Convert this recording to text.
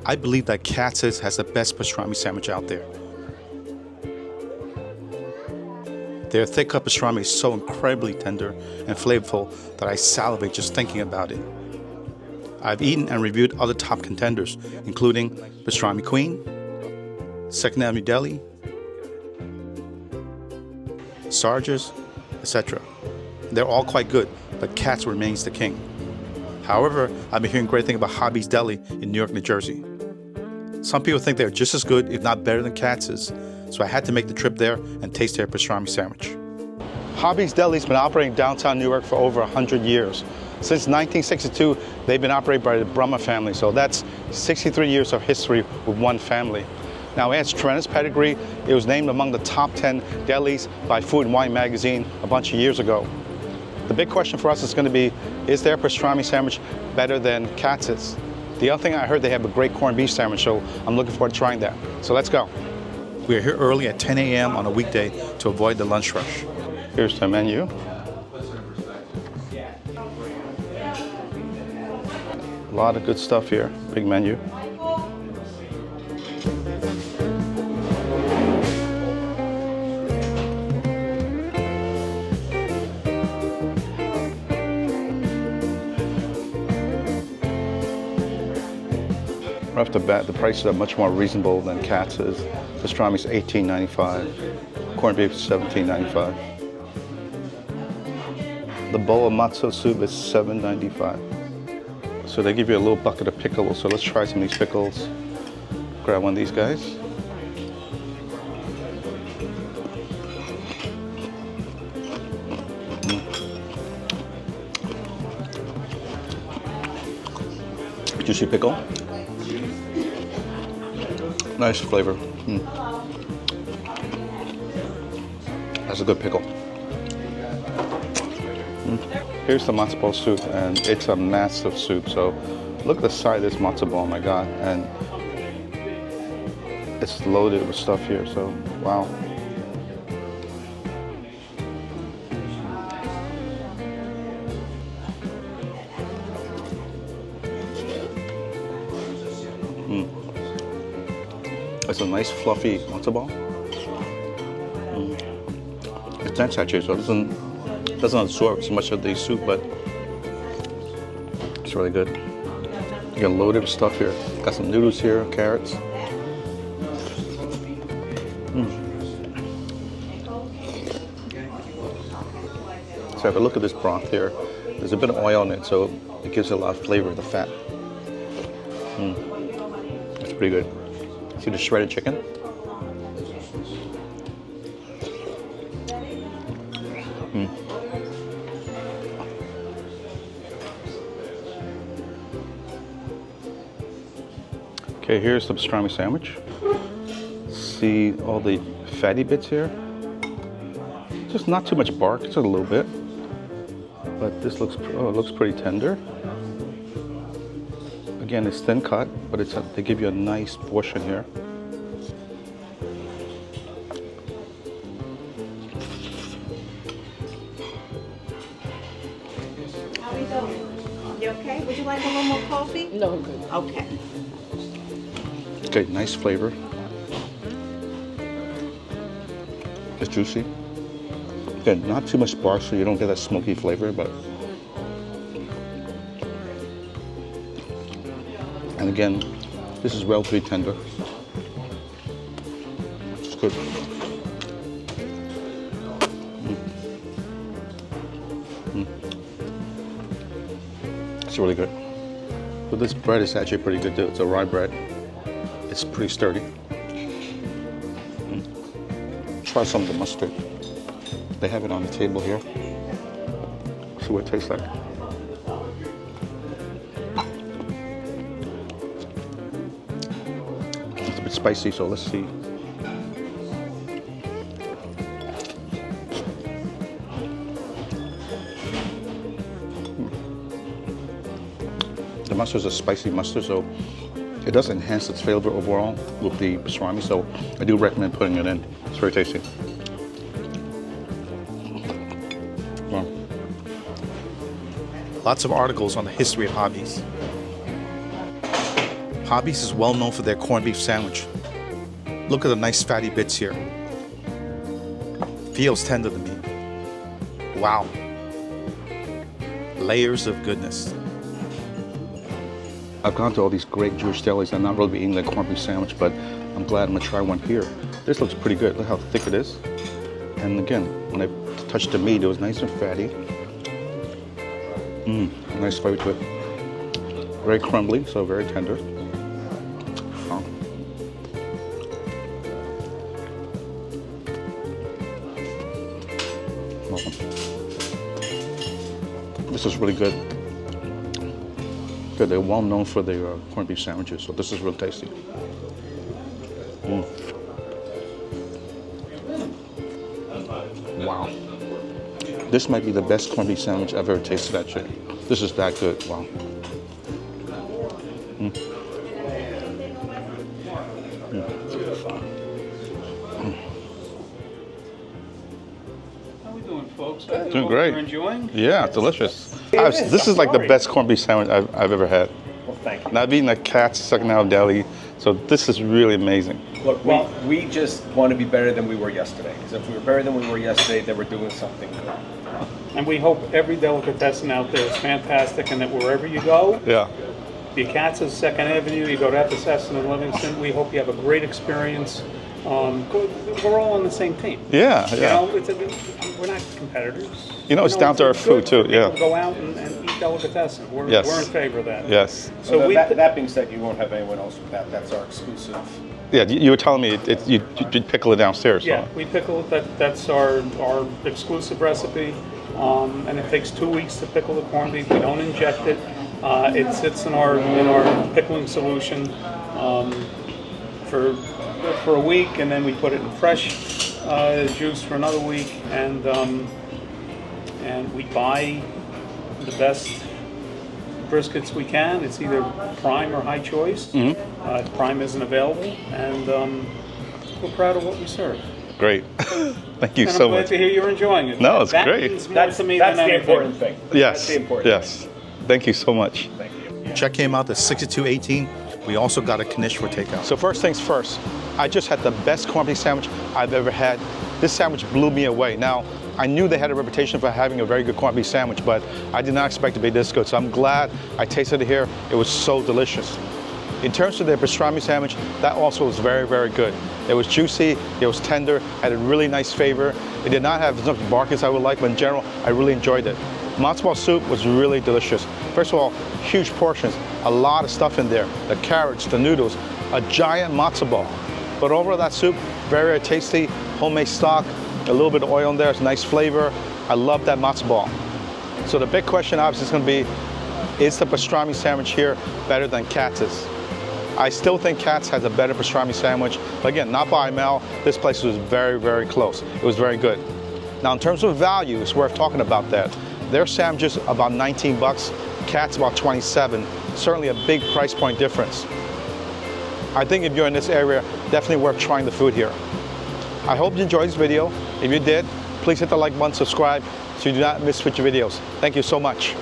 I believe that Katz's has the best pastrami sandwich out there. Their thick cut pastrami is so incredibly tender and flavorful that I salivate just thinking about it. I've eaten and reviewed other top contenders, including Pastrami Queen, Avenue Deli, Sarge's, etc. They're all quite good, but Katz remains the king. However, I've been hearing great things about Hobby's Deli in Newark, New Jersey. Some people think they're just as good, if not better than Katz's, so I had to make the trip there and taste their pastrami sandwich. Hobby's Deli's been operating downtown Newark for over 100 years. Since 1962, they've been operated by the Brummer family, so that's 63 years of history with one family. Now, it has tremendous pedigree. It was named among the top 10 delis by Food and Wine magazine a bunch of years ago. The big question for us is going to be, is their pastrami sandwich better than Katz's? The other thing I heard, they have a great corned beef sandwich, so I'm looking forward to trying that. So let's go. We are here early at 10 a.m. on a weekday to avoid the lunch rush. Here's the menu. A lot of good stuff here, big menu. Right off the bat, the prices are much more reasonable than Katz's. Pastrami is $18.95, corned beef is $17.95. The bowl of matzo soup is $7.95. So they give you a little bucket of pickles, so let's try some of these pickles. Grab one of these guys. Juicy pickle. Nice flavor. That's a good pickle. Here's the matzo ball soup, and it's a massive soup. So look at the size of this matzo ball, oh my God. And it's loaded with stuff here, so wow. It's a nice fluffy matzo ball. It's dense actually, so it doesn't absorb so much of the soup, but it's really good. You got loaded with stuff here. Got some noodles here, carrots. So if I look at this broth here, there's a bit of oil in it, so it gives it a lot of flavor, the fat. It's pretty good. See the shredded chicken? Okay, here's the pastrami sandwich. See all the fatty bits here? Just not too much bark, just a little bit. But this looks, oh, it looks pretty tender. Again, it's thin cut, but they give you a nice portion here. How are you doing? You okay? Would you like a little more coffee? No, I'm good. Okay. Okay, nice flavor. It's juicy. Again, not too much bark so you don't get that smoky flavor, but and again, this is relatively tender. It's good. It's really good. But this bread is actually pretty good too. It's a rye bread. It's pretty sturdy. Try some of the mustard. They have it on the table here. See what it tastes like. It's a bit spicy, so let's see. The mustard is a spicy mustard, so it does enhance its flavor overall with the pastrami, so I do recommend putting it in. It's very tasty. Wow. Lots of articles on the history of Hobby's. Hobby's is well known for their corned beef sandwich. Look at the nice fatty bits here. Feels tender to me. Wow. Layers of goodness. I've gone to all these great Jewish delis. I'm not really eating their corned beef sandwich, but I'm glad I'm gonna try one here. This looks pretty good. Look how thick it is. And again, when I touched the meat, it was nice and fatty. Nice flavor to it. Very crumbly, so very tender. This is really good. Good, they're well known for their corned beef sandwiches, so this is real tasty. Wow. This might be the best corned beef sandwich I've ever tasted, actually. This is that good, wow. Folks. Doing great. You're enjoying? Yeah, delicious. This is like the best corned beef sandwich I've ever had. Well, thank you. Now, I've eaten at Katz, second Avenue Deli, so this is really amazing. Look, we just want to be better than we were yesterday. Because if we were better than we were yesterday, then we're doing something good. And we hope every delicatessen out there is fantastic, and that wherever you go, Yeah. the Katz is 2nd Avenue, you go to Epicesson and Livingston, we hope you have a great experience. We're all on the same team. Yeah, You yeah. know, we're not competitors. You know, it's down to it's earth food, good too, for yeah. people to go out and eat delicatessen. We're Yes. in favor of that. Yes. So that being said, you won't have anyone else with that. That's our exclusive. Yeah, you were telling me you pickle it downstairs. So. Yeah, we pickle it. That's our exclusive recipe, and it takes 2 weeks to pickle the corned beef. We don't inject it. It sits in our pickling solution for a week, and then we put it in fresh juice for another week, and we buy the best briskets we can. It's either prime or high choice. If prime isn't available, and we're proud of what we serve. Great. Thank you And so I'm glad much. to hear you're enjoying it. No, it's that great. Means more That's to me the than anything. important thing. Yes. That's the important Yes. thing. Thank you so much. Thank you. Check came out at $62.18. We also got a knish for takeout. So first things first, I just had the best corned beef sandwich I've ever had. This sandwich blew me away. Now, I knew they had a reputation for having a very good corned beef sandwich, but I did not expect it to be this good. So I'm glad I tasted it here. It was so delicious. In terms of their pastrami sandwich, that also was very, very good. It was juicy, it was tender, had a really nice flavor. It did not have as much bark as I would like, but in general, I really enjoyed it. Matzo ball soup was really delicious. First of all, huge portions, a lot of stuff in there. The carrots, the noodles, a giant matzo ball. But overall, that soup, very, very tasty, homemade stock, a little bit of oil in there, it's a nice flavor. I love that matzo ball. So the big question obviously is gonna be, is the pastrami sandwich here better than Katz's? I still think Katz has a better pastrami sandwich, but again, not by a mile. This place was very, very close. It was very good. Now, in terms of value, it's worth talking about that. Their sandwiches about 19 bucks, Katz about 27. Certainly a big price point difference. I think if you're in this area, definitely worth trying the food here. I hope you enjoyed this video. If you did, please hit the like button, subscribe, so you do not miss future videos. Thank you so much.